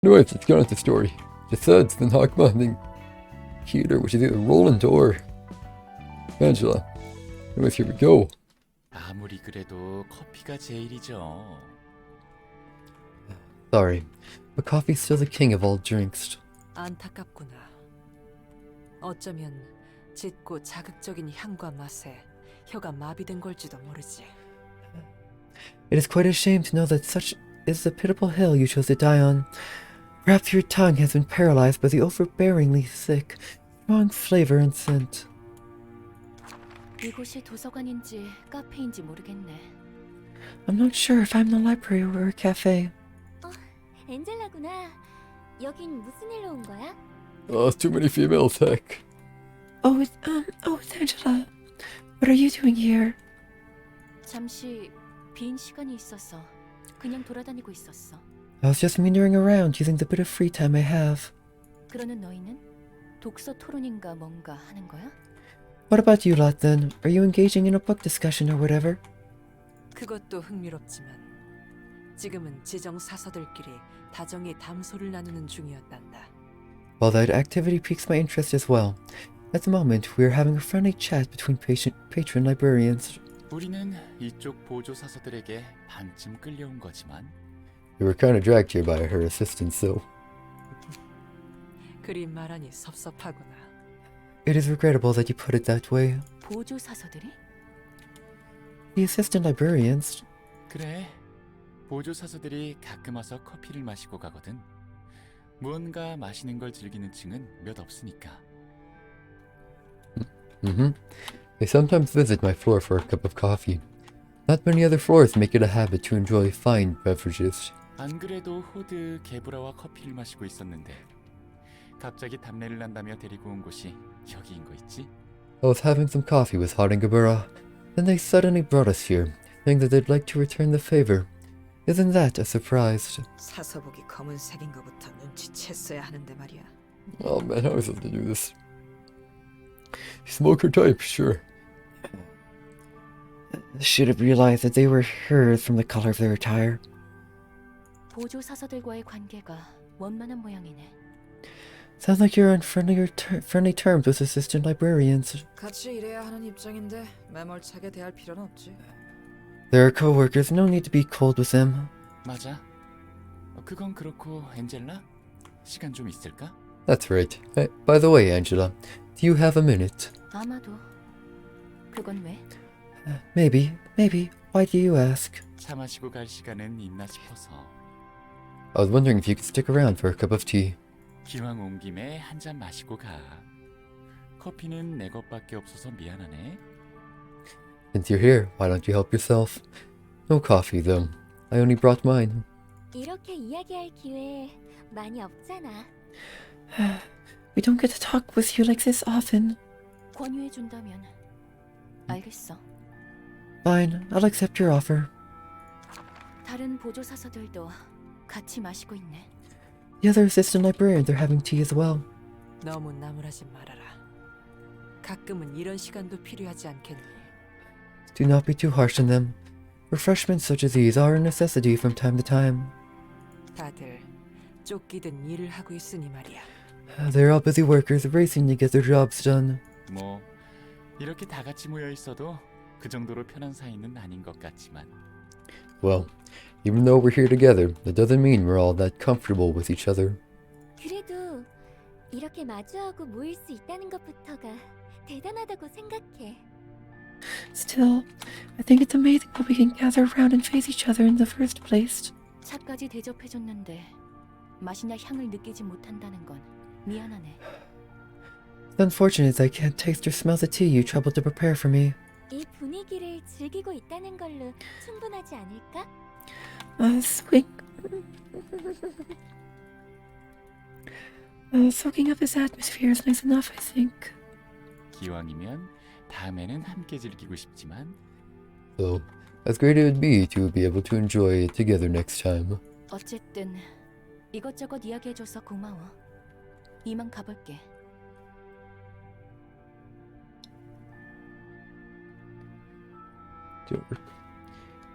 Anyways, let's get on with the story. Just the knock-banding heater, which is either Roland or Angela. Anyways, here we go. 아무리 그래도 커피가 제일이죠. Sorry, but coffee's still the king of all drinks. 안타깝구나. 어쩌면 짙고 자극적인 향과 맛에 혀가 마비된 걸지도 모르지. It is quite a shame to know that such is the pitiable hill you chose to die on. Perhaps your tongue has been paralyzed by the overbearingly thick, strong flavor and scent. 이곳이 도서관인지 카페인지 모르겠네. I'm not sure if I'm the library or a cafe. 엔젤라구나. 여긴 무슨 일로 온 거야? Oh, it's too many females, heck. it's Angela. What are you doing here? 잠시 빈 시간이 있어서 그냥 돌아다니고 있었어. I was just meandering around using the bit of free time I have. 그러는 너희는 독서 토론인가 뭔가 하는 거야? What about you lot then? Are you engaging in a book discussion or whatever? 그것도 흥미롭지만 지금은 지정 사서들끼리 다정히 담소를 나누는 중이었단다. Well, that activity piques my interest as well. At the moment, we are having a friendly chat between patron librarians. 우리는 이쪽 보조 사서들에게 반쯤 끌려온 거지만 We were kind of dragged here by her assistants, though. 그리 말하니 섭섭하구나. It is regrettable that you put it that way. 보조 사서들이? The assistant librarians. 그래. 보조 사서들이 가끔 와서 커피를 마시고 가거든. 무언가 마시는 걸 즐기는 층은 몇 없으니까. They sometimes visit my floor for a cup of coffee. Not many other floors make it a habit to enjoy fine beverages. 안 그래도 호드 게브라와 커피를 마시고 있었는데 갑자기 답례를 난다며 데리고 온 곳이 여기인 거 있지? I was having some coffee with Hot and Gabura. Then they suddenly brought us here, saying that they'd like to return the favor. Isn't that a surprise? 사서복이 검은색인 것부터 눈치챘어야 하는데 말이야. Oh man, how is it to do this? Smoker type, sure. Should have realized that they were hers from the color of their attire. 보조 사서들과의 관계가 원만한 모양이네. Sounds like you're on friendly terms with assistant librarians. 같이 일해야 하는 입장인데 매몰차게 대할 필요는 없지. They're co-workers, no need to be cold with them. 맞아. 그건 그렇고 엔젤라? 시간 좀 있을까? That's right. By the way, Angela, do you have a minute? 아마도. 그건 왜? Maybe. Why do you ask? 차 마시고 갈 시간은 있나 싶어서. I was wondering if you could stick around for a cup of tea. 기왕 온 김에 한 잔 마시고 가. 커피는 내 것밖에 없어서 미안하네. Since you're here, why don't you help yourself? No coffee, though. I only brought mine. 이렇게 이야기할 기회 많이 없잖아. We don't get to talk with you like this often. 권유해 준다면 알겠어. Fine, I'll accept your offer. 다른 보조 사서들도 같이 마시고 있네. The other assistant librarians are having tea as well. 너무 나무라지 말아라. 가끔은 이런 시간도 필요하지 않겠니? Do not be too harsh on them. Refreshments such as these are a necessity from time to time. 다들 쫓기든 일을 하고 있으니 말이야. They're all busy workers racing to get their jobs done. 뭐 이렇게 다 같이 모여 있어도 그 정도로 편한 사이는 아닌 것 같지만. Well, even though we're here together, that doesn't mean we're all that comfortable with each other. 그래도 이렇게 마주하고 모일 수 있다는 것부터가 대단하다고 생각해. Still, I think it's amazing that we can gather around and face each other in the first place. 차까지 대접해줬는데 맛이나 향을 느끼지 못한다는 건 미안하네. It's unfortunate that I can't taste or smell the tea you troubled to prepare for me. 이 분위기를 즐기고 있다는 걸로 충분하지 않을까? Soaking up this atmosphere is nice enough, I think. 기왕이면 다음에는 함께 즐기고 싶지만. So, as great it would be to be able to enjoy it together next time. 어쨌든 이것저것 이야기해줘서 고마워. 이만 가볼게.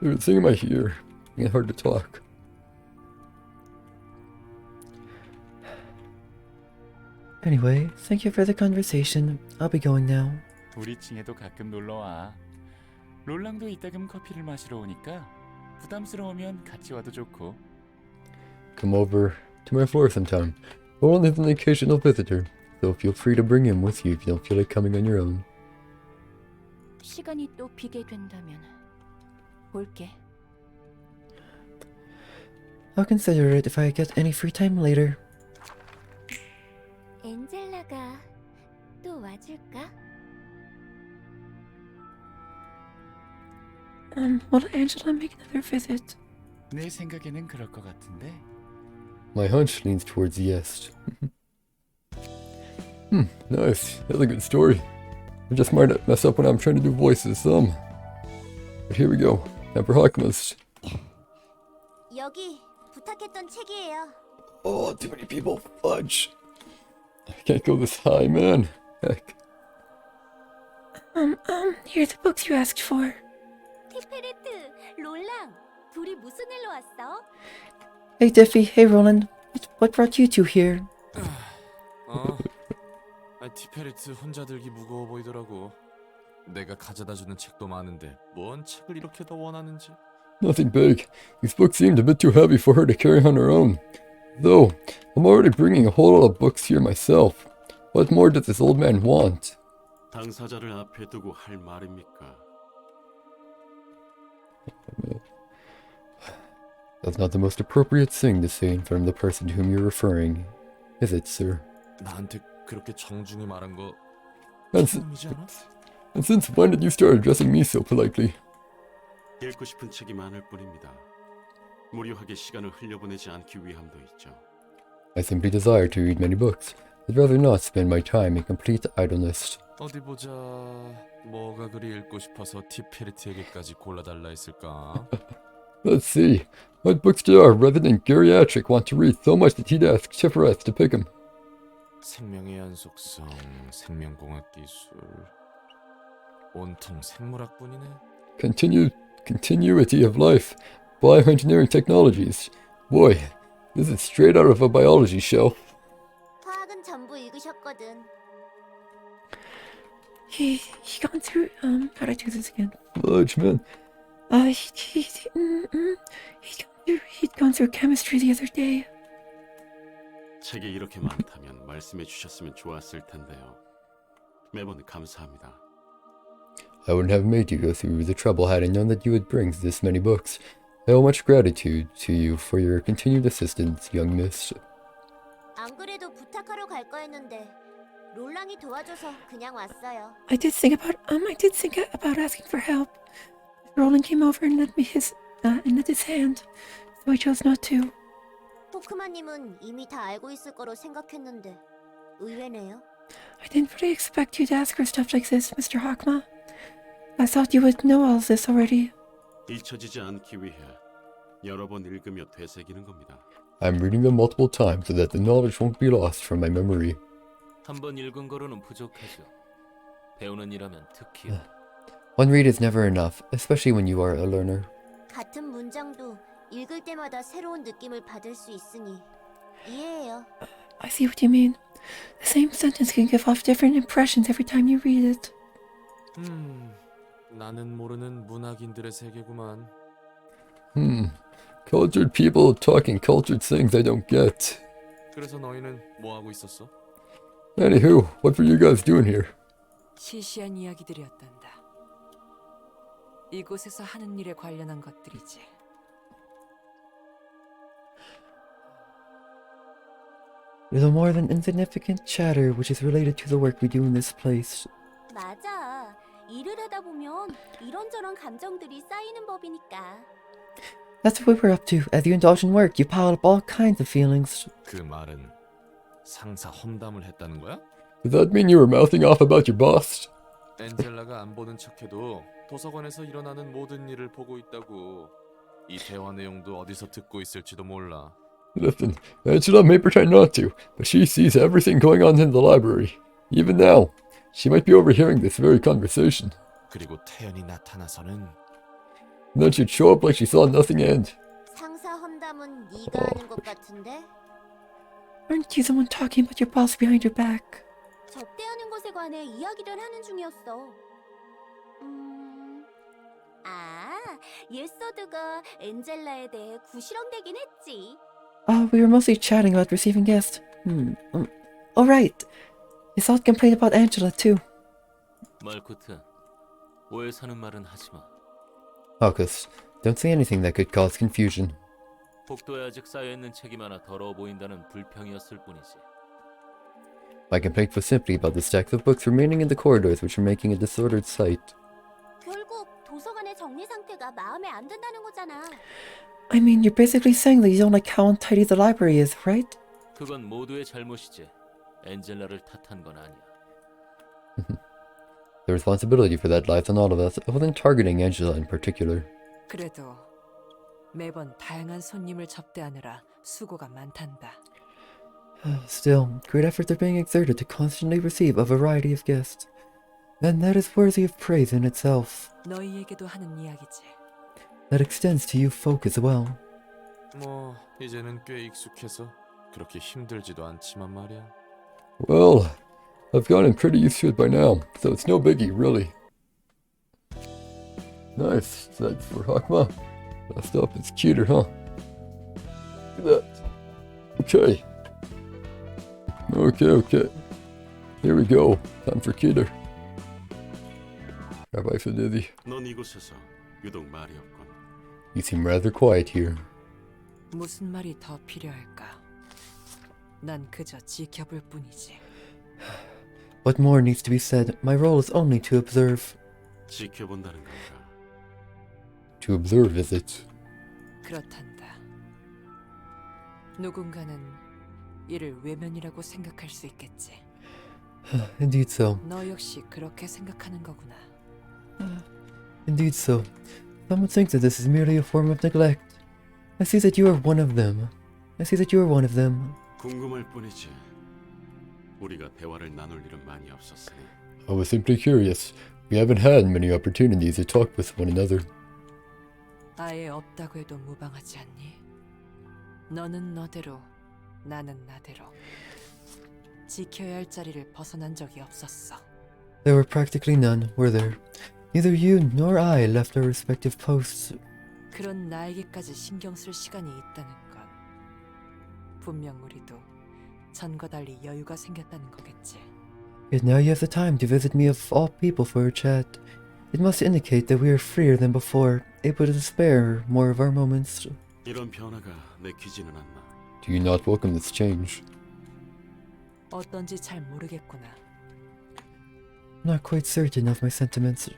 There's a thing in my ear. It's hard to talk. Anyway, thank you for the conversation. I'll be going now. 우리 층에도 가끔 놀러 와. 롤랑도 이따금 커피를 마시러 오니까 부담스러우면 같이 와도 좋고. Come over to my floor sometime. Roland is an occasional visitor, so feel free to bring him with you if you don't feel like coming on your own. 시간이 또 비게 된다면 올게. I'll consider it if I get any free time later. 엔젤라가 또 와줄까? Will Angela make another visit? 내 생각에는 그럴 것 같은데. My hunch leans towards yes. Nice. That's a good story. I just might mess up when I'm trying to do voices some. But here we go. Time for Hawkmust. 여기 부탁했던 책이에요. Oh, too many people. Fudge. I can't go this high, man. Heck. Here are the books you asked for. 티페레트, 롤랑, 둘이 무슨 일로 왔어? Hey, Diffie. Hey, Roland. What brought you two here? 티페리트 혼자 들기 무거워 보이더라고. 내가 가져다주는 책도 많은데 뭔 책을 이렇게 더 원하는지. Nothing big. These books seemed a bit too heavy for her to carry on her own. Though, I'm already bringing a whole lot of books here myself. What more does this old man want? 당사자를 앞에 두고 할 말입니까? That's not the most appropriate thing to say in front of the person to whom you're referring, is it, sir? 나한테 그렇게 정중히 말한 거 And, 처음이지 않아? and since when did you start addressing me so politely? 읽고 싶은 책이 많을 뿐입니다. 무료하게 시간을 흘려보내지 않기 위함도 있죠. I simply desire to read many books. I'd rather not spend my time in complete idleness. 어디 보자. 뭐가 그리 읽고 싶어서 티페리트에게까지 골라달라 했을까? Let's see. What books did our resident geriatric want to read so much that he'd ask Chippereth to pick them? 생명의 연속성, 생명공학 기술, 온통 생물학뿐이네. Continuity of life, bioengineering technologies. Boy, this is straight out of a biology show. 화학은 전부 읽으셨거든. He gone through how do I do this again? Fudge, man. He'd gone through chemistry the other day. 책이 이렇게 많다면 말씀해 주셨으면 좋았을 텐데요. 매번 감사합니다. I wouldn't have made you go through the trouble had I known that you would bring this many books. I owe much gratitude to you for your continued assistance, young miss. 안 그래도 부탁하러 갈 거였는데 롤랑이 도와줘서 그냥 왔어요. I did think about asking for help. Roland came over and lent me his hand, so I chose not to. 포크마님은 이미 다 알고 있을 거로 생각했는데 의외네요. I didn't really expect you to ask her stuff like this, Mr. Hawkma. I thought you would know all this already. 잊혀지지 않기 위해 여러 번 읽으며 되새기는 겁니다. I'm reading them multiple times so that the knowledge won't be lost from my memory. 한번 읽은 거로는 부족하죠. 배우는 일하면 특히요. One read is never enough, especially when you are a learner. 같은 문장도 읽을 때마다 새로운 느낌을 받을 수 있으니 이해해요. I see what you mean. The same sentence can give off different impressions every time you read it. 나는 모르는 문학인들의 세계구만. Cultured people talking cultured things I don't get. 그래서 너희는 뭐 하고 있었어? Anywho, what were you guys doing here? 시시한 이야기들이었단다. 이곳에서 하는 일에 관련한 것들이지. There's a more than insignificant chatter which is related to the work we do in this place. 맞아. 일을 하다 보면 이런저런 감정들이 쌓이는 법이니까. That's what we're up to. As you indulge in work, you pile up all kinds of feelings. 그 말은 상사 험담을 했다는 거야? Does that mean you were mouthing off about your boss? 엔젤라가 안 보는 척해도 도서관에서 일어나는 모든 일을 보고 있다고. 이 대화 내용도 어디서 듣고 있을지도 몰라. Listen, Angela may pretend not to, but she sees everything going on in the library. Even now, she might be overhearing this very conversation. 그리고 태연이 나타나서는 And then she'd show up like she saw nothing and... 상사 험담은 네가 하는 것 같은데? Aren't you the one talking about your boss behind your back? 접대하는 것에 관해 이야기를 하는 중이었어. 예서드가 엔젤라에 대해 구시렁대긴 했지. We were mostly chatting about receiving guests. All right. You thought complain about Angela too. 말코트, 오해 사는 말은 하지 마. Marcus, don't say anything that could cause confusion. 복도에 아직 쌓여있는 책이 많아 더러워 보인다는 불평이었을 뿐이지. My complaint was simply about the stacks of books remaining in the corridors which were making a disordered sight. 결국 도서관의 정리 상태가 마음에 안 든다는 거잖아. I mean, you're basically saying that you don't like how untidy the library is, right? 그건 모두의 잘못이지. 엔젤라를 탓한 건 아니야. The responsibility for that lies on all of us. I wasn't targeting Angela in particular. 그래도 매번 다양한 손님을 접대하느라 수고가 많단다. Still, great efforts are being exerted to constantly receive a variety of guests. And that is worthy of praise in itself. 너희에게도 하는 이야기지. That extends to you folk as well. 뭐 이제는 꽤 익숙해서 그렇게 힘들지도 않지만 말이야. Well, I've gotten pretty used to it by now, so it's no biggie, really. Nice, that's for Hakma. That stuff is cuter, huh? Look at that. Okay. Here we go. Time for Kidder. Rabbi Fadidi, 넌 이곳에서 유독 말이 없군. you seem rather quiet here. 무슨 말이 더 필요할까? 난 그저 지켜볼 뿐이지. What more needs to be said? My role is only to observe. 지켜본다는 건가? To observe, is it? 그렇단다. 누군가는 이를 외면이라고 생각할 수 있겠지. Indeed so. 너 역시 그렇게 생각하는 거구나. Indeed so. Some would think that this is merely a form of neglect. I see that you are one of them. 궁금할 뿐이지. 우리가 대화를 나눌 일은 많이 없었으니. I was simply curious. We haven't had many opportunities to talk with one another. 아예 없다고 해도 무방하지 않니? 너는 너대로, 나는 나대로. 지켜야 할 자리를 벗어난 적이 없었어. There were practically none, were there? Neither you nor I left our respective posts. 그런 나에게까지 신경 쓸 시간이 있다는 건 분명 우리도 전과 달리 여유가 생겼다는 거겠지. Yet now you have the time to visit me of all people for a chat. It must indicate that we are freer than before, able to spare more of our moments. 이런 변화가 내키지는 않나. Do you not welcome this change? 어떤지 잘 모르겠구나. I'm not quite certain of my sentiments.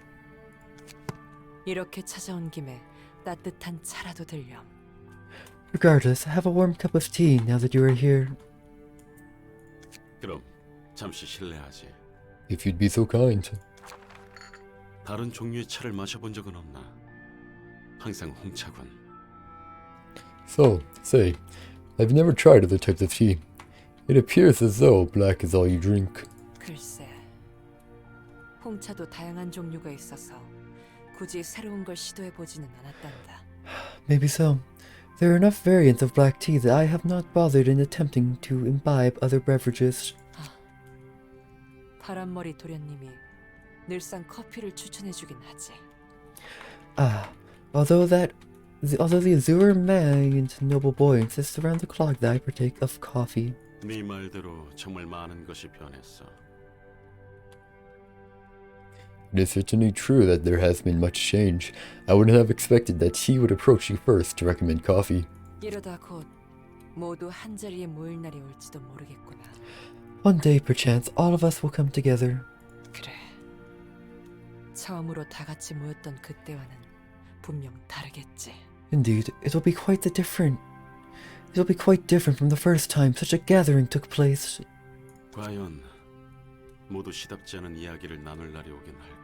이렇게 찾아온 김에 따뜻한 차라도 들렴. Regardless, have a warm cup of tea now that you are here. 그럼 잠시 실례하지. If you'd be so kind. 다른 종류의 차를 마셔본 적은 없나? 항상 홍차군. So, say, I've never tried other types of tea. It appears as though black is all you drink. 글쎄, 홍차도 다양한 종류가 있어서 굳이 새로운 걸 시도해보지는 않았단다. Maybe so. There are enough variants of black tea that I have not bothered in attempting to imbibe other beverages. 파란머리 도련님이 늘상 커피를 추천해주긴 하지. Although the Azure man noble boy insists around the clock that I partake of coffee. 네 말대로 정말 많은 것이 변했어. It is certainly true that there has been much change. I wouldn't have expected that he would approach you first to recommend coffee. 이러다 곧 모두 한 자리에 모일 날이 올지도 모르겠구나. One day, perchance, all of us will come together. 그래. 처음으로 다 같이 모였던 그때와는 분명 다르겠지. Indeed, it will be quite different. It will be quite different from the first time such a gathering took place. 과연 모두 시답지 않은 이야기를 나눌 날이 오긴 할까?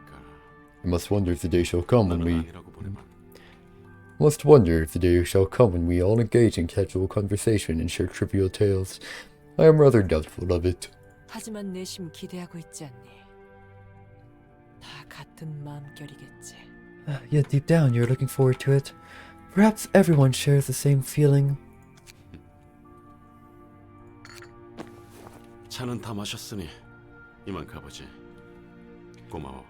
I must wonder if the day shall come when 나는 we 아니라고 보내만. must wonder if the day shall come when we all engage in casual conversation and share trivial tales. I am rather doubtful of it. 하지만 내심 기대하고 있지 않니? 다 같은 마음결이겠지. Yet deep down you're looking forward to it. Perhaps everyone shares the same feeling. 차는 다 마셨으니 이만 가보지. 고마워.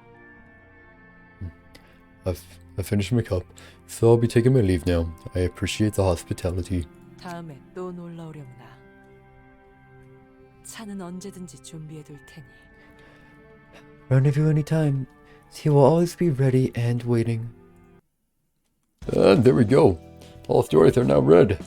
I've finished my cup, so I'll be taking my leave now. I appreciate the hospitality. 다음에 또 놀러 오려무나. 차는 언제든지 준비해둘 테니. Rendezvous anytime. He will always be ready and waiting. And there we go. All stories are now read.